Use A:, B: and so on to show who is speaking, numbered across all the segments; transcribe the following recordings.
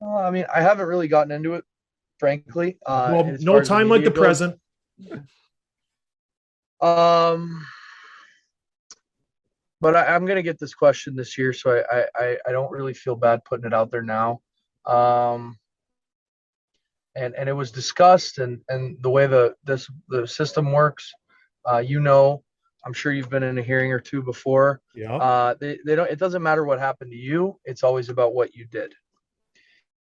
A: I mean, I haven't really gotten into it, frankly.
B: Well,
A: As
B: no
A: far as the
B: time like
A: media
B: the
A: goes,
B: present.
A: um, but I'm gonna get this question this year, so I don't really feel bad putting it out there now. Um, and it was discussed, and the way the system works, you know, I'm sure you've been in a hearing or two before.
B: Yeah.
A: They don't. It doesn't matter what happened to you. It's always about what you did.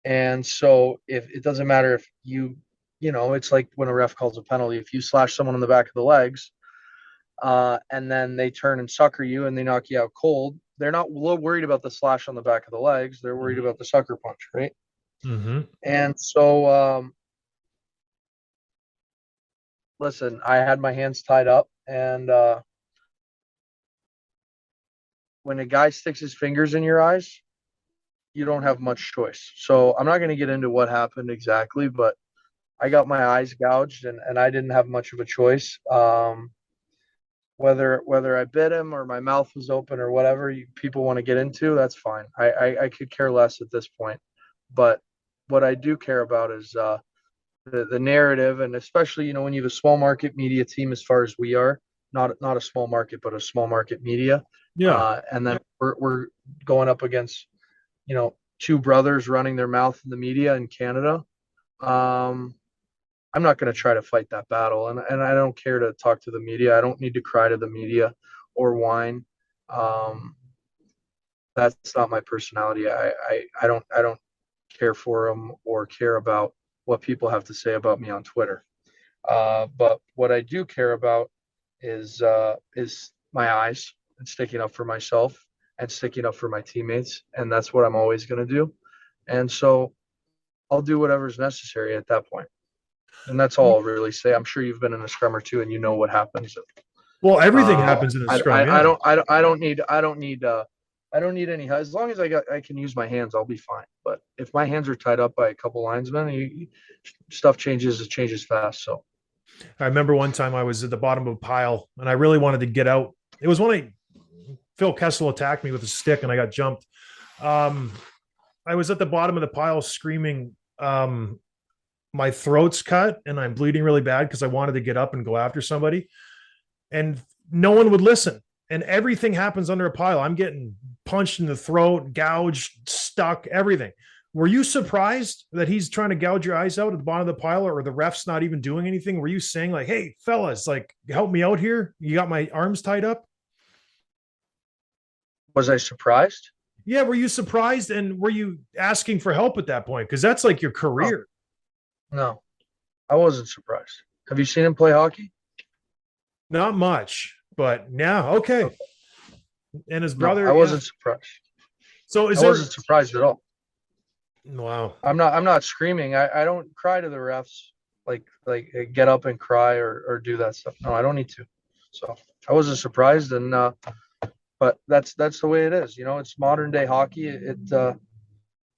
A: And so if it doesn't matter if you know, it's like when a ref calls a penalty. If you slash someone on the back of the legs, and then they turn and sucker you and they knock you out cold, they're not worried about the slash on the back of the legs. They're worried about the sucker punch, right?
B: Mm-hmm.
A: And so, listen, I had my hands tied up, and when a guy sticks his fingers in your eyes, you don't have much choice. So I'm not going to get into what happened exactly, but I got my eyes gouged, and I didn't have much of a choice. Whether I bit him or my mouth was open or whatever people want to get into, that's fine. I could care less at this point. But what I do care about is the narrative, and especially when you have a small market media team as far as we are, not a small market, but a small market media,
B: Yeah.
A: and then we're going up against two brothers running their mouth in the media in Canada. Um, I'm not going to try to fight that battle, and I don't care to talk to the media. I don't need to cry to the media or whine. Um, that's not my personality. I don't care for them or care about what people have to say about me on Twitter. But what I do care about is my eyes and sticking up for myself and sticking up for my teammates, and that's what I'm always going to do. And so I'll do whatever's necessary at that point. And that's all I'll really say. I'm sure you've been in a scrum or two, and you know what happens.
B: Well, everything
A: Uh,
B: happens in a
A: I,
B: scrum.
A: I, I
B: Yeah.
A: don't I don't I don't need I don't need I don't need any. As long as I can use my hands, I'll be fine. But if my hands are tied up by a couple linesmen, stuff changes. It changes fast. So
B: I remember one time I was at the bottom of a pile and I really wanted to get out. It was when Phil Kessel attacked me with a stick and I got jumped. Um, I was at the bottom of the pile screaming, my throat's cut and I'm bleeding really bad because I wanted to get up and go after somebody. And no one would listen. And everything happens under a pile. I'm getting punched in the throat, gouged, stuck, everything. Were you surprised that he's trying to gouge your eyes out at the bottom of the pile, or the ref's not even doing anything? Were you saying like, "Hey, fellas, like, help me out here. You got my arms tied up"?
A: was I surprised?
B: Yeah. Were you surprised, and were you asking for help at that point? Because that's like your
A: No,
B: career.
A: no, I wasn't surprised. Have you seen him play hockey?
B: Not much, but yeah, okay.
A: Okay.
B: And his
A: No, I
B: brother, yeah.
A: wasn't surprised.
B: So
A: I
B: is there?
A: wasn't surprised at all.
B: Wow.
A: I'm not screaming. I don't cry to the refs like get up and cry or do that stuff. No, I don't need to. So I wasn't surprised, and but that's the way it is. It's modern day hockey. It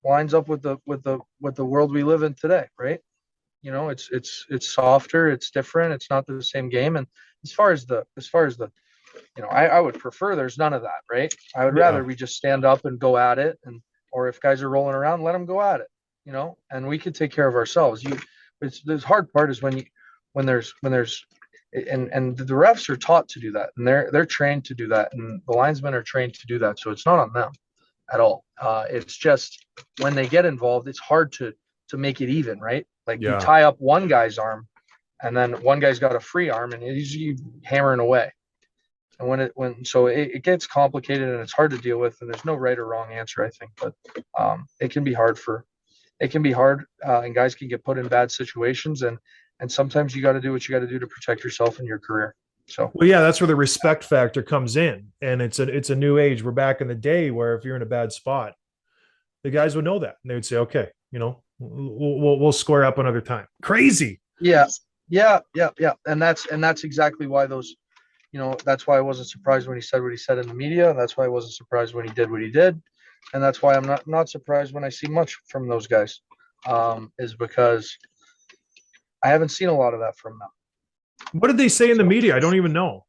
A: lines up with the world we live in today, right? It's softer, it's different, it's not the same game. And as far as the I would prefer there's none of that, right? I would
B: Yeah.
A: rather we just stand up and go at it, and or if guys are rolling around, let them go at it, and we can take care of ourselves. The hard part is when there's and the refs are taught to do that, and they're trained to do that, and the linesmen are trained to do that. So it's not on them at all. It's just when they get involved, it's hard to make it even, right? Like you
B: Yeah.
A: tie up one guy's arm, and then one guy's got a free arm, and he's hammering away. And it gets complicated and it's hard to deal with, and there's no right or wrong answer, I think. But it can be hard, and guys can get put in bad situations, and sometimes you got to do what you got to do to protect yourself and your career. So
B: Well, yeah, that's where the respect factor comes in, and it's a new age. We're back in the day where if you're in a bad spot, the guys would know that, and they would say, "Okay, we'll square up another time." Crazy.
A: yeah, yeah, and that's exactly why that's why I wasn't surprised when he said what he said in the media. That's why I wasn't surprised when he did what he did, and that's why I'm not surprised when I see much from those guys, is because I haven't seen a lot of that from them.
B: What did they say in the
A: So
B: media? I don't even know.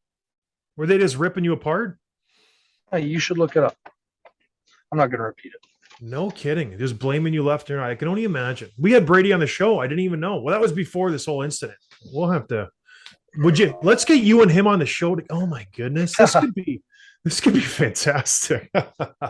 B: Were they just ripping you apart?
A: hey, you should look it up. I'm not going to repeat it.
B: No kidding. Just blaming you left and right. I can only imagine. We had Brady on the show. I didn't even know. Well, that was before this whole incident. We'll have to. Would you? Let's get you and him on the show. Oh my goodness, this could be fantastic.